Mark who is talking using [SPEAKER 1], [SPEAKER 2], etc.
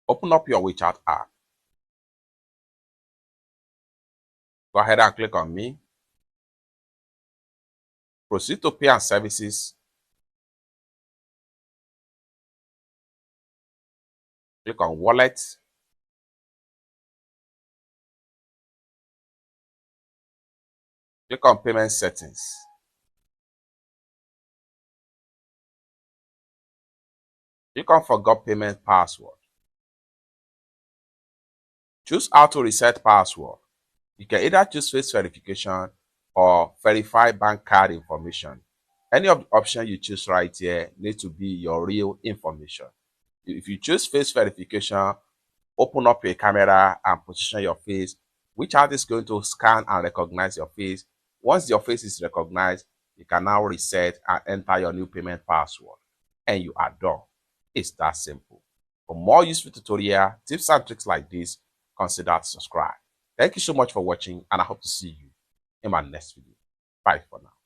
[SPEAKER 1] Open up your WeChat app. Go ahead and click on Me. Proceed to Pay and Services. Click on Wallet. Click on Payment Settings. Click on Forgot Payment Password. Choose how to reset password. You can either choose face verification or verify bank card information. Any of the options you choose right here need to be your real information. If you choose face verification, open up your camera and position your face. WeChat is going to scan and recognize your face. Once your face is recognized, you can now reset and enter your new payment password. And you are done. It's that simple. For more useful tutorial, tips and tricks like this, consider to subscribe. Thank you so much for watching, and I hope to see you in my next video. Bye for now.